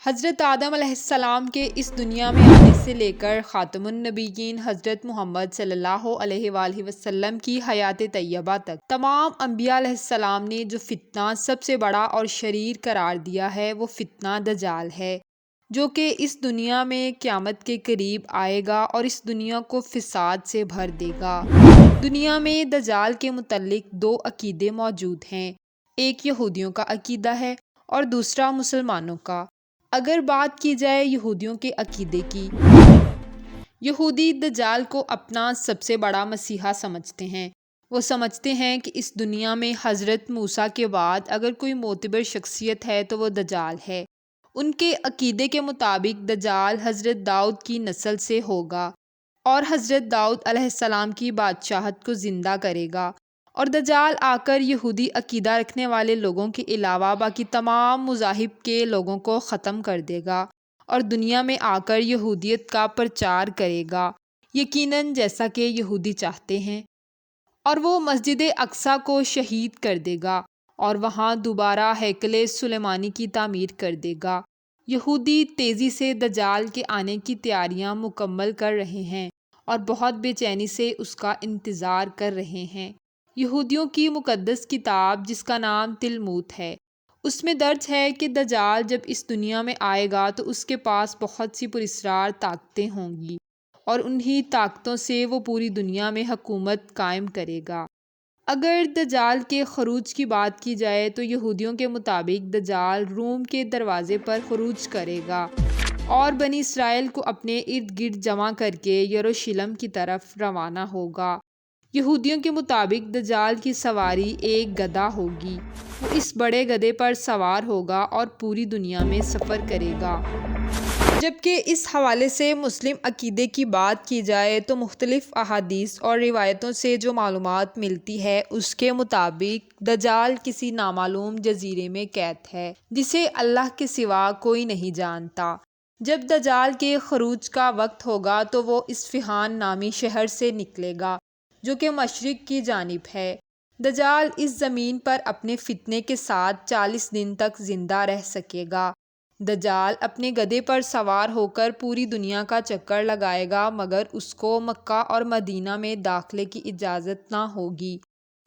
حضرت آدم علیہ السلام کے اس دنیا میں آنے سے لے کر خاتم النبیین حضرت محمد صلی اللہ علیہ وآلہ وسلم کی حیات طیبہ تک تمام انبیاء علیہ السلام نے جو فتنہ سب سے بڑا اور شریر قرار دیا ہے وہ فتنہ دجال ہے، جو کہ اس دنیا میں قیامت کے قریب آئے گا اور اس دنیا کو فساد سے بھر دے گا۔ دنیا میں دجال کے متعلق دو عقیدے موجود ہیں، ایک یہودیوں کا عقیدہ ہے اور دوسرا مسلمانوں کا۔ اگر بات کی جائے یہودیوں کے عقیدے کی، یہودی دجال کو اپنا سب سے بڑا مسیحا سمجھتے ہیں۔ وہ سمجھتے ہیں کہ اس دنیا میں حضرت موسیٰ کے بعد اگر کوئی معتبر شخصیت ہے تو وہ دجال ہے۔ ان کے عقیدے کے مطابق دجال حضرت داؤد کی نسل سے ہوگا اور حضرت داؤد علیہ السلام کی بادشاہت کو زندہ کرے گا، اور دجال آ کر یہودی عقیدہ رکھنے والے لوگوں کے علاوہ باقی تمام مذاہب کے لوگوں کو ختم کر دے گا اور دنیا میں آ کر یہودیت کا پرچار کرے گا، یقیناً جیسا کہ یہودی چاہتے ہیں، اور وہ مسجد اقصیٰ کو شہید کر دے گا اور وہاں دوبارہ ہیکل سلیمانی کی تعمیر کر دے گا۔ یہودی تیزی سے دجال کے آنے کی تیاریاں مکمل کر رہے ہیں اور بہت بے چینی سے اس کا انتظار کر رہے ہیں۔ یہودیوں کی مقدس کتاب جس کا نام تلمود ہے، اس میں درج ہے کہ دجال جب اس دنیا میں آئے گا تو اس کے پاس بہت سی پراسرار طاقتیں ہوں گی اور انہی طاقتوں سے وہ پوری دنیا میں حکومت قائم کرے گا۔ اگر دجال کے خروج کی بات کی جائے تو یہودیوں کے مطابق دجال روم کے دروازے پر خروج کرے گا اور بنی اسرائیل کو اپنے ارد گرد جمع کر کے یروشلم کی طرف روانہ ہوگا۔ یہودیوں کے مطابق دجال کی سواری ایک گدھا ہوگی، وہ اس بڑے گدھے پر سوار ہوگا اور پوری دنیا میں سفر کرے گا۔ جبکہ اس حوالے سے مسلم عقیدے کی بات کی جائے تو مختلف احادیث اور روایتوں سے جو معلومات ملتی ہے اس کے مطابق دجال کسی نامعلوم جزیرے میں قید ہے جسے اللہ کے سوا کوئی نہیں جانتا۔ جب دجال کے خروج کا وقت ہوگا تو وہ اصفہان نامی شہر سے نکلے گا جو کہ مشرق کی جانب ہے۔ دجال اس زمین پر اپنے فتنے کے ساتھ 40 دن تک زندہ رہ سکے گا۔ دجال اپنے گدھے پر سوار ہو کر پوری دنیا کا چکر لگائے گا مگر اس کو مکہ اور مدینہ میں داخلے کی اجازت نہ ہوگی۔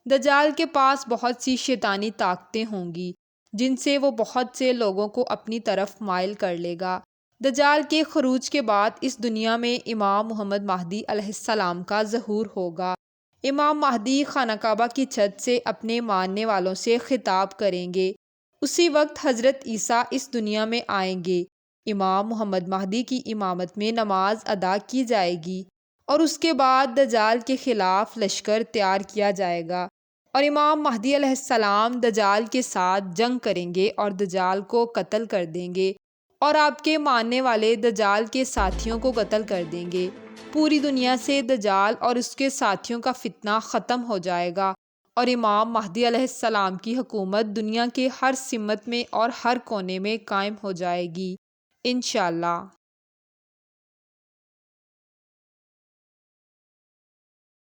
دجال کے پاس بہت سی شیطانی طاقتیں ہوں گی جن سے وہ بہت سے لوگوں کو اپنی طرف مائل کر لے گا۔ دجال کے خروج کے بعد اس دنیا میں امام محمد مہدی علیہ السلام کا ظہور ہوگا۔ امام مہدی خانہ کعبہ کی چھت سے اپنے ماننے والوں سے خطاب کریں گے۔ اسی وقت حضرت عیسیٰ اس دنیا میں آئیں گے۔ امام محمد مہدی کی امامت میں نماز ادا کی جائے گی اور اس کے بعد دجال کے خلاف لشکر تیار کیا جائے گا اور امام مہدی علیہ السلام دجال کے ساتھ جنگ کریں گے اور دجال کو قتل کر دیں گے اور آپ کے ماننے والے دجال کے ساتھیوں کو قتل کر دیں گے۔ پوری دنیا سے دجال اور اس کے ساتھیوں کا فتنہ ختم ہو جائے گا اور امام مہدی علیہ السلام کی حکومت دنیا کے ہر سمت میں اور ہر کونے میں قائم ہو جائے گی، انشاءاللہ۔